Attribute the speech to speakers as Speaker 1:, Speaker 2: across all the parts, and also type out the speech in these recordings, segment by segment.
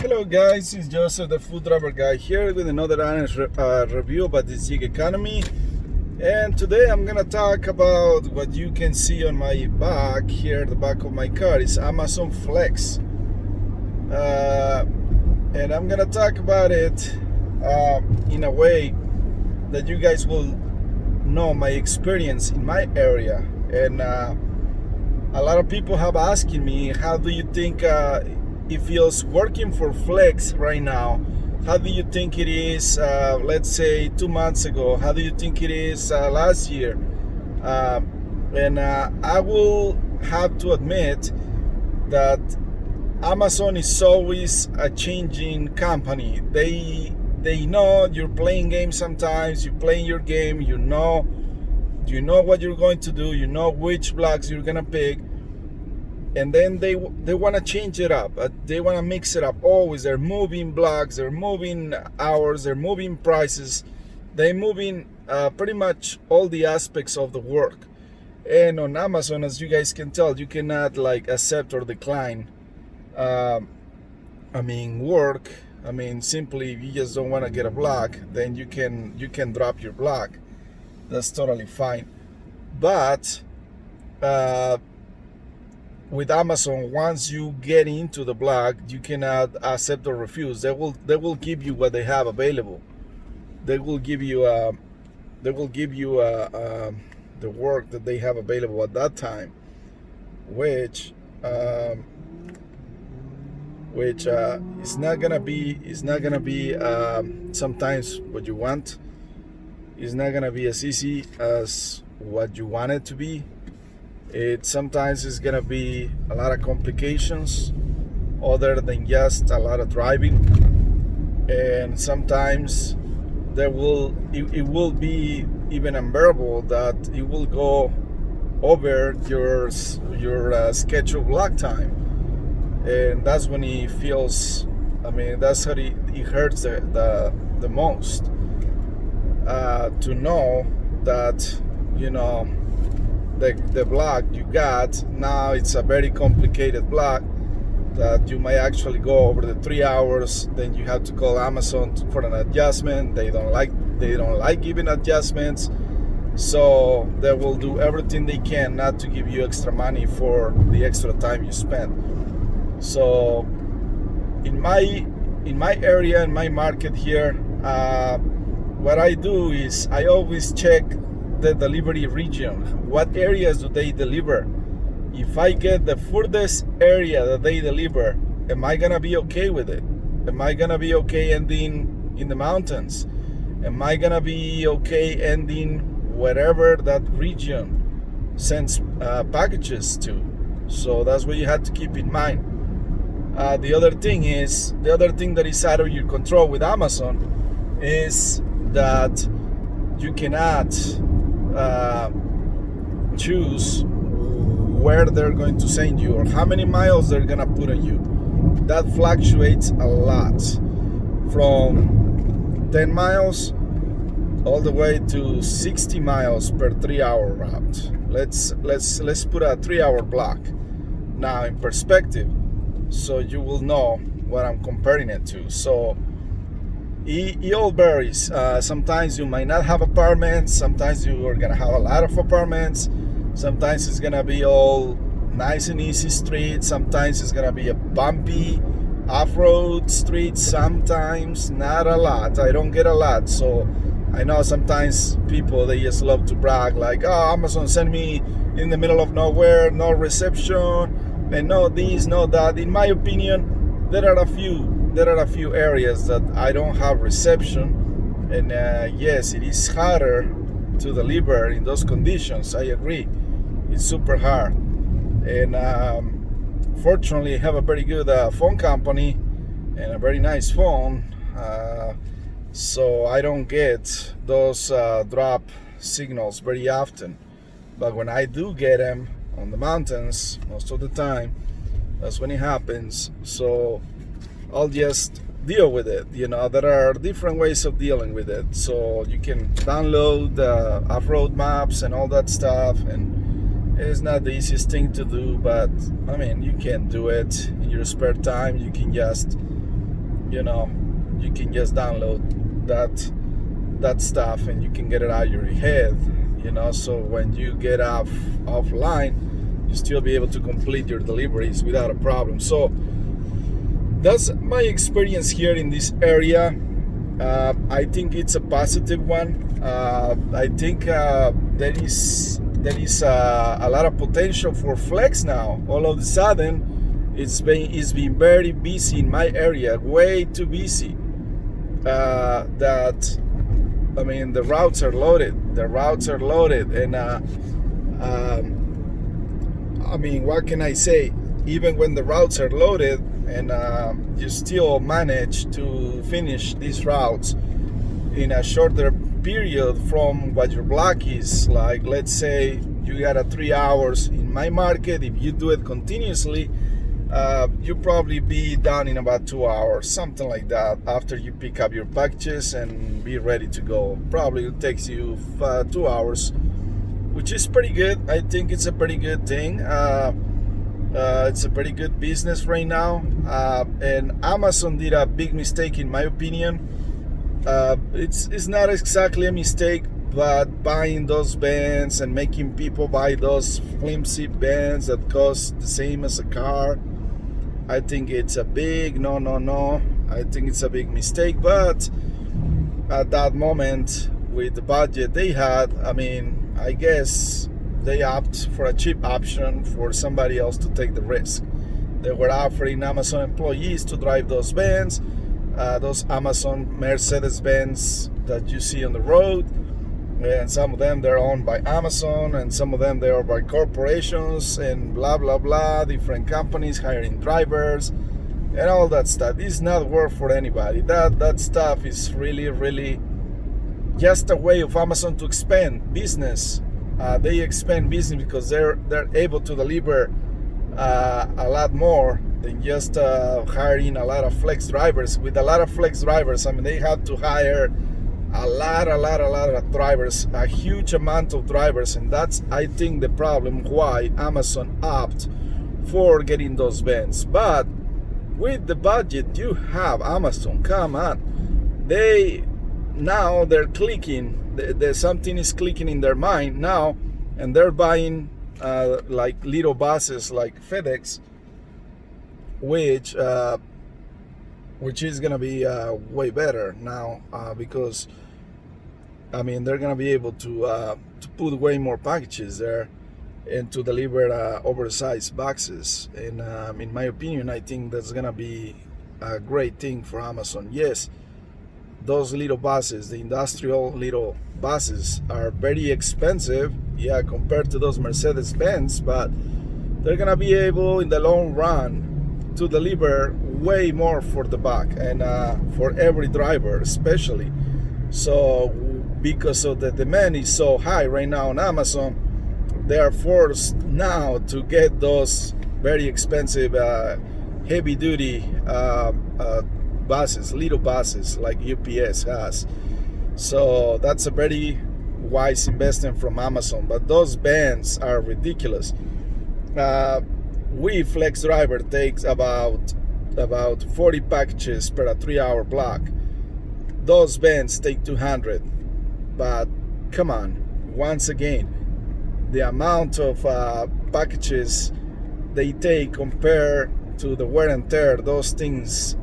Speaker 1: Hello guys, it's Joseph the Food Driver Guy here with another honest review about the gig economy. And today I'm gonna talk about what you can see on my back here, the back of my car is Amazon Flex. And I'm gonna talk about it in a way that you guys will know my experience in my area. And a lot of people have asking me, how do you think it feels working for Flex right now? How do you think it is, let's say 2 months ago? How do you think it is last year? And I will have to admit that Amazon is always a changing company. They know you're playing games sometimes, you're playing your game, you know what you're going to do, you know which blocks you're gonna pick, and then they want to change it up. They want to mix it up always. They're moving blocks, they're moving hours, they're moving prices, they're moving pretty much all the aspects of the work. And on Amazon, as you guys can tell, you cannot like accept or decline work. Simply if you just don't want to get a block, then you can drop your block. That's totally fine. But with Amazon, once you get into the block, you cannot accept or refuse. They will give you what they have available. They will give you the work that they have available at that time, which is not gonna be sometimes what you want. It's not gonna be as easy as what you want it to be. It sometimes is gonna be a lot of complications other than just a lot of driving, and sometimes it will be even unbearable that it will go over your scheduled block time, and that's when it feels. That's how it hurts the most. To know that the block you got now, it's a very complicated block that you might actually go over the 3 hours. Then you have to call Amazon for an adjustment. They don't like giving adjustments, so they will do everything they can not to give you extra money for the extra time you spend. So in my area, in my market here, what I do is I always check the delivery region. What areas do they deliver? If I get the furthest area that they deliver, am I gonna be okay with it? Am I gonna be okay ending in the mountains? Am I gonna be okay ending wherever that region sends packages to? So that's what you have to keep in mind. The other thing that is out of your control with Amazon is that you cannot choose where they're going to send you or how many miles they're gonna put on you. That fluctuates a lot, from 10 miles all the way to 60 miles per 3-hour route. Let's put a 3-hour block now in perspective, so you will know what I'm comparing it to. So it all varies. Sometimes you might not have apartments. Sometimes you are gonna have a lot of apartments. Sometimes it's gonna be all nice and easy streets. Sometimes it's gonna be a bumpy off-road street. Sometimes not a lot. I don't get a lot. So I know sometimes people, they just love to brag like, oh, Amazon sent me in the middle of nowhere, no reception, and no this, no that. In my opinion, there are a few areas that I don't have reception, and yes, it is harder to deliver in those conditions. I agree, it's super hard. And fortunately I have a very good phone company and a very nice phone, so I don't get those drop signals very often. But when I do get them on the mountains, most of the time, that's when it happens. So I'll just deal with it. There are different ways of dealing with it. So you can download off-road maps and all that stuff, and it's not the easiest thing to do, but you can do it in your spare time. You can just you know, you can just download that stuff and you can get it out of your head, you know, so when you get offline, you still be able to complete your deliveries without a problem. So that's my experience here in this area. I think it's a positive one. I think there is a lot of potential for Flex now. All of a sudden, it's been very busy in my area, way too busy. That I mean, the routes are loaded. And I mean, what can I say? Even when the routes are loaded, and you still manage to finish these routes in a shorter period from what your block is. Like, let's say you got a 3 hours in my market. If you do it continuously, you'll probably be done in about 2 hours, something like that, after you pick up your packages and be ready to go. Probably it takes you 2 hours, which is pretty good. I think it's a pretty good thing. It's a pretty good business right now. And Amazon did a big mistake, in my opinion. It's not exactly a mistake, but buying those vans and making people buy those flimsy vans that cost the same as a car, I think it's a big no. I think it's a big mistake. But at that moment, with the budget they had, I mean, I guess they opt for a cheap option for somebody else to take the risk. They were offering Amazon employees to drive those vans, those Amazon Mercedes-Benz that you see on the road. And some of them, they're owned by Amazon, and some of them, they are by corporations and blah, blah, blah, different companies hiring drivers and all that stuff. This is not work for anybody. That stuff is really just a way of Amazon to expand business. They expand business because they're able to deliver a lot more than just hiring a lot of flex drivers. With a lot of flex drivers, I mean, they have to hire a lot of drivers, a huge amount of drivers, and that's, I think, the problem why Amazon opt for getting those vans. But with the budget you have, Amazon, come on, they're clicking. There's something is clicking in their mind now, and they're buying like little buses like FedEx, which is gonna be way better now, because I mean, they're gonna be able to put way more packages there and to deliver oversized boxes. And in my opinion, I think that's gonna be a great thing for Amazon. Yes, those little buses, the industrial little buses, are very expensive, yeah, compared to those Mercedes-Benz, but they're gonna be able in the long run to deliver way more for the buck, and for every driver especially. So because of the demand is so high right now on Amazon, they are forced now to get those very expensive heavy duty buses, little buses like UPS has. So that's a very wise investment from Amazon. But those vans are ridiculous. We Flex driver takes about 40 packages per a 3 hour block. Those vans take 200. But come on, once again, the amount of packages they take compared to the wear and tear those things,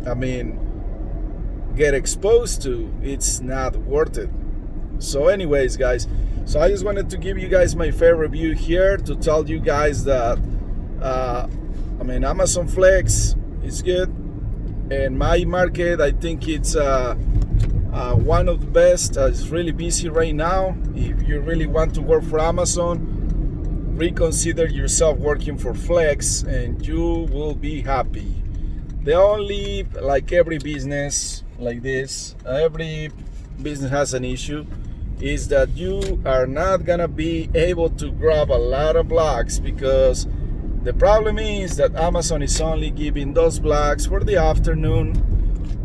Speaker 1: I mean, get exposed to, it's not worth it. So anyways, guys, so I just wanted to give you guys my fair review here to tell you guys that I mean, Amazon Flex is good. In my market, I think it's one of the best. It's really busy right now. If you really want to work for Amazon, reconsider yourself working for Flex and you will be happy. The only, like every business like this, every business has an issue, is that you are not gonna be able to grab a lot of blocks, because the problem is that Amazon is only giving those blocks for the afternoon,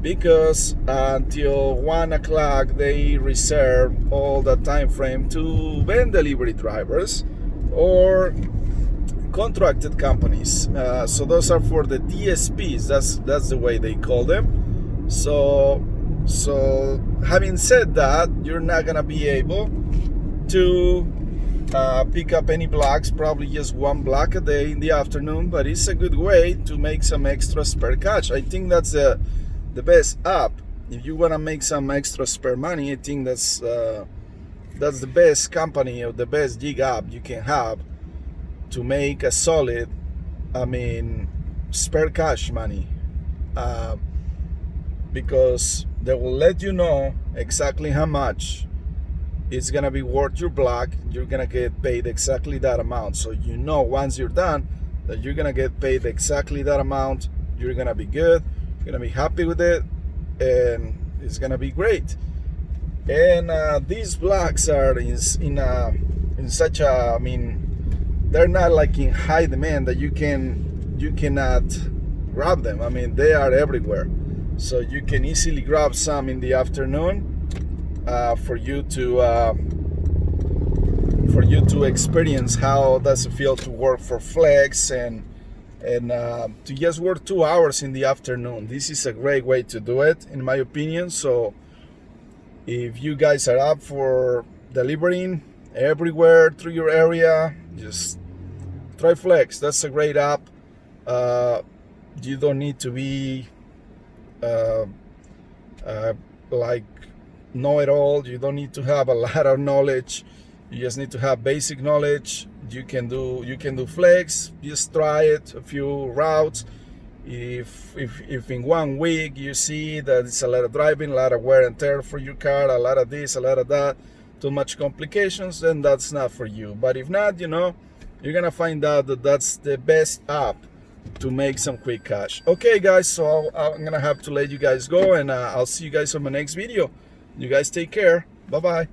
Speaker 1: because until 1 o'clock they reserve all the time frame to van delivery drivers or contracted companies. So those are for the DSPs. That's the way they call them. So having said that, you're not gonna be able to pick up any blocks, probably just one block a day in the afternoon, but it's a good way to make some extra spare cash. I think that's the best app. If you want to make some extra spare money, I think that's the best company or the best gig app you can have to make a solid, spare cash money, because they will let you know exactly how much it's gonna be worth your block. You're gonna get paid exactly that amount, so you know once you're done that you're gonna get paid exactly that amount. You're gonna be good, you're gonna be happy with it, and it's gonna be great. And these blocks are in such a, they're not like in high demand that you cannot grab them. They are everywhere, so you can easily grab some in the afternoon for you to experience how does it feel to work for Flex and to just work 2 hours in the afternoon. This is a great way to do it, in my opinion. So if you guys are up for delivering everywhere through your area, just try Flex. That's a great app. You don't need to be like know-it-all. You don't need to have a lot of knowledge. You just need to have basic knowledge. You can do Flex. Just try it, a few routes. If in 1 week you see that it's a lot of driving, a lot of wear and tear for your car, a lot of this, a lot of that, too much complications, then that's not for you. But if not, you're gonna find out that that's the best app to make some quick cash. Okay guys, so I'm gonna have to let you guys go, and I'll see you guys on my next video. You guys take care. Bye bye.